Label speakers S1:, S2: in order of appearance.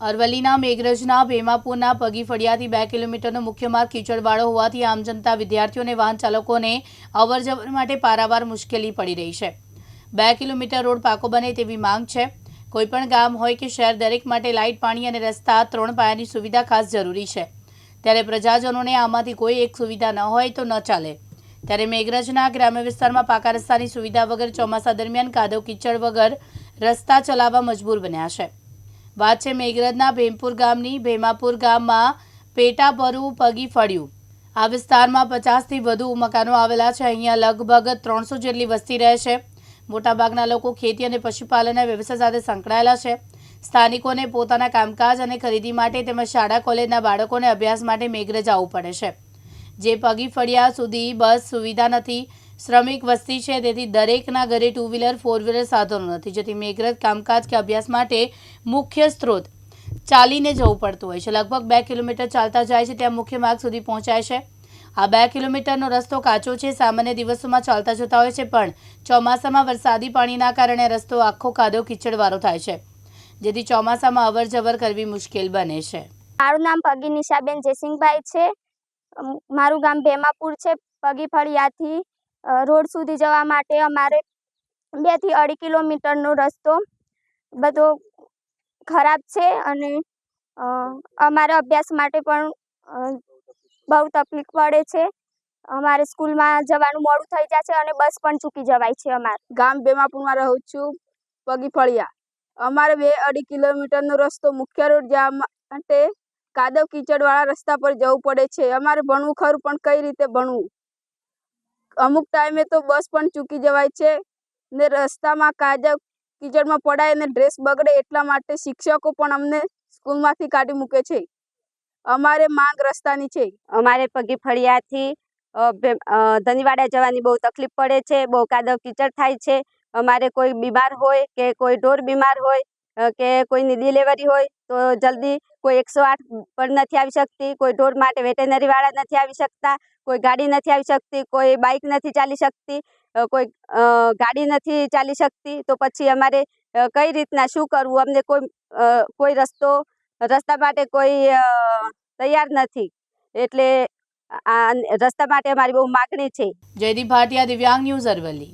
S1: અરવલ્લીના મેઘરજના ભેમાપુરના પગી ફળિયાથી 2 કિલોમીટરનો મુખ્ય માર્ગ કીચડવાળો હોવાથી આમ જનતા, વિદ્યાર્થીઓ અને વાહન ચાલકોને અવરજવર માટે પારાવાર મુશ્કેલી પડી રહી છે। 2 કિલોમીટર રોડ પાકો બને તેવી માંગ છે। કોઈપણ ગામ હોય કે શહેર, દરેક માટે લાઇટ, પાણી અને રસ્તા, 3 પાયાની સુવિધા ખાસ જરૂરી છે। ત્યારે પ્રજાજનોને આમાંથી કોઈ એક સુવિધા ન હોય તો ન ચાલે। ત્યારે મેઘરજના ગ્રામ્ય વિસ્તારમાં પાકા રસ્તાની સુવિધા વગર ચોમાસા દરમિયાન કાદવ કીચડ વગર રસ્તા ચલાવવા મજબૂર બન્યા છે। વાત છે મેઘરજના ભેમપુર ગામની। ભેમાપુર ગામમાં પેટાપરું પગી ફળ્યું। આ વિસ્તારમાં 50થી વધુ મકાનો આવેલા છે। અહીંયા લગભગ 300 જેટલી વસ્તી રહે છે। મોટાભાગના લોકો ખેતી અને પશુપાલનના વ્યવસાય સાથે સંકળાયેલા છે। સ્થાનિકોને પોતાના કામકાજ અને ખરીદી માટે તેમજ શાળા કોલેજના બાળકોને અભ્યાસ માટે મેઘરજ આવવું પડે છે। જે પગી ફળિયા સુધી બસ સુવિધા નથી। શ્રમિક વસ્તી છે, તેથી દરેકના ઘરે 2 વ્હીલર 4 વ્હીલર સાધનો નથી, જેથી મેઘરજ કામકાજ કે અભ્યાસ માટે મુખ્ય સ્ત્રોત ચાલીને જવું પડતું હોય છે। લગભગ 2 કિલોમીટર ચાલતા જાય છે ત્યાં મુખ્ય માર્ગ સુધી પહોંચાય છે। આ 2 કિલોમીટરનો રસ્તો કાચો છે। સામાન્ય દિવસોમાં ચાલતા જતા હોય છે, પણ ચોમાસામાં વરસાદી પાણીના કારણે રસ્તો આખો કાદવ કીચડવાળો થાય છે, જેથી ચોમાસામાં અવરજવર કરવી મુશ્કેલ બને છે।
S2: મારું નામ પગી નિશાબેન જયસિંહભાઈ છે। મારું ગામ ભેમાપુર છે। પગી ફળિયાથી રોડ સુધી જવા માટે અમારે 2 થી 2.5 કિલોમીટરનો રસ્તો બધો ખરાબ છે અને અમારે અભ્યાસ માટે પણ બહુ તકલીફ પડે છે। અમારે સ્કૂલમાં જવાનું મોડું થઈ જાય છે અને બસ પણ ચૂકી જવાય છે। અમારે
S3: ગામ ભેમાપુરમાં રહું છું, પગી ફળિયા। અમારે 2-2.5 કિલોમીટરનો રસ્તો મુખ્ય રોડ જવા માટે કાદવ કીચડવાળા રસ્તા પર જવું પડે છે। અમારે ભણવું ખરું, પણ કઈ રીતે ભણવું? અમુક ટાઈમે તો બસ પણ ચૂકી જવાય છે ને રસ્તામાં કાદવ કીચડમાં પડાય અને ડ્રેસ બગડે, એટલા માટે શિક્ષકો પણ અમને સ્કૂલમાંથી કાઢી મૂકે છે। અમારે માંગ રસ્તાની છે।
S4: અમારે પગી ફળિયાથી ધનીવાડા જવાની બહુ તકલીફ પડે છે। બહુ કાદવ કીચડ થાય છે। અમારે કોઈ બીમાર હોય કે કોઈ ઢોર બીમાર હોય કે કોઈની ડિલિવરી હોય તો જલ્દી કોઈ 108 પણ નથી આવી શકતી। કોઈ ઢોર માટે વેટેનરીવાળા નથી આવી શકતા। કોઈ ગાડી નથી આવી શકતી। કોઈ બાઇક નથી ચાલી શકતી। કોઈ ગાડી નથી ચાલી શકતી। તો પછી અમારે કઈ રીતના શું કરવું? અમને કોઈ રસ્તા માટે કોઈ તૈયાર નથી, એટલે આ રસ્તા માટે અમારી બહુ માગણી છે।
S1: જયદીપ ભાટિયા, દિવ્યાંગ ન્યૂઝ, અરવલ્લી।